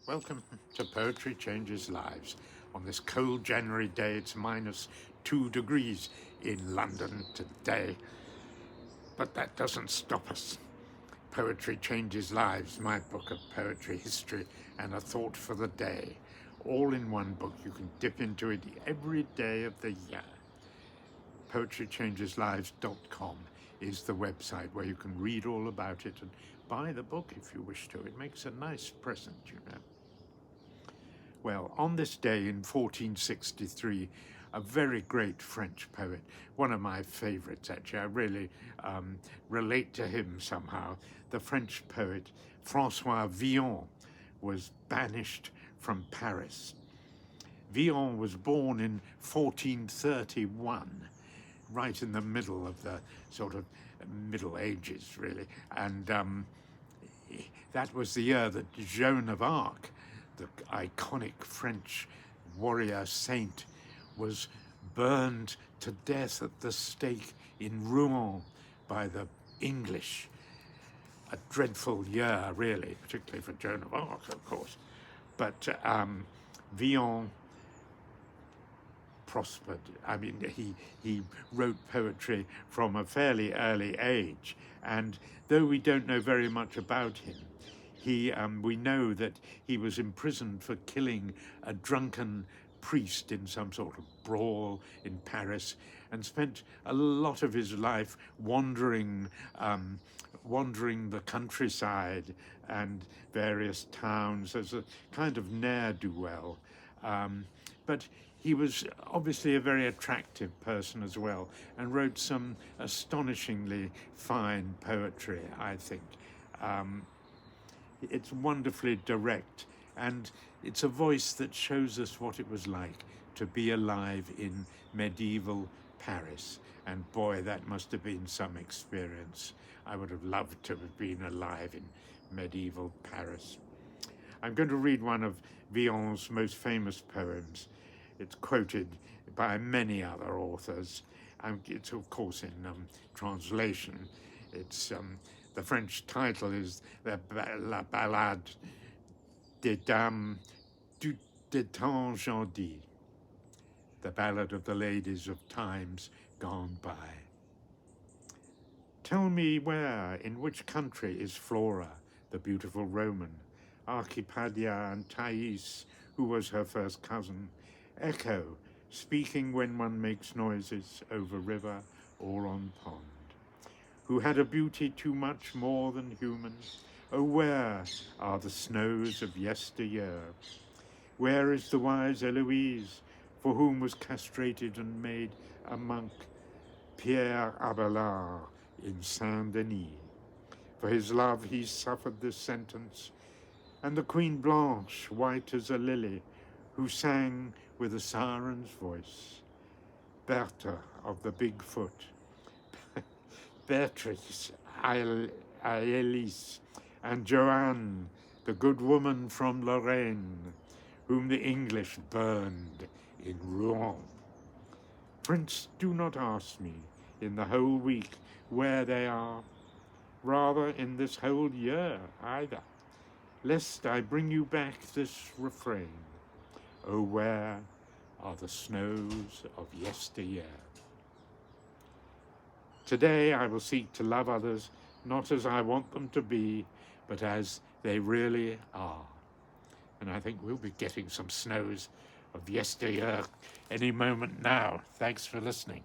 Welcome to Poetry Changes Lives. On this cold January day, it's -2 degrees in London today. But that doesn't stop us. Poetry Changes Lives, my book of poetry, history, and a thought for the day. All in one book. You can dip into it every day of the year. PoetryChangesLives.com is the website where you can read all about it and buy the book if you wish to. It makes a nice present, you know. Well, on this day in 1463, a very great French poet, one of my favorites actually, I really relate to him somehow, the French poet François Villon was banished from Paris. Villon was born in 1431, right in the middle of the sort of Middle Ages, really. And that was the year that Joan of Arc, the iconic French warrior saint, was burned to death at the stake in Rouen by the English. A dreadful year, really, particularly for Joan of Arc, of course. But Villon prospered. I mean, he wrote poetry from a fairly early age, and though we don't know very much about him, we know that he was imprisoned for killing a drunken priest in some sort of brawl in Paris, and spent a lot of his life wandering the countryside and various towns as a kind of ne'er-do-well. But he was obviously a very attractive person as well, and wrote some astonishingly fine poetry, I think. It's wonderfully direct, and it's a voice that shows us what it was like to be alive in medieval Paris. And boy, that must have been some experience. I would have loved to have been alive in medieval Paris. I'm going to read one of Villon's most famous poems. It's quoted by many other authors. It's of course in translation. It's the French title is the Ballade des Dames du Temps Jadis, the Ballad of the Ladies of Times Gone By. Tell me where, in which country is Flora, the beautiful Roman, Archipadia and Thais, who was her first cousin, Echo, speaking when one makes noises over river or on pond, who had a beauty too much more than human. Oh, where are the snows of yesteryear? Where is the wise Eloise, for whom was castrated and made a monk Pierre Abelard in Saint-Denis? For his love he suffered this sentence, and the Queen Blanche, white as a lily, who sang with a siren's voice, Bertha of the big foot, Beatrice, Aélis, and Joanne, the good woman from Lorraine, whom the English burned in Rouen. Prince, do not ask me in the whole week where they are, rather in this whole year either, lest I bring you back this refrain. Oh, where are the snows of yesteryear? Today I will seek to love others, not as I want them to be, but as they really are. And I think we'll be getting some snows of yesteryear any moment now. Thanks for listening.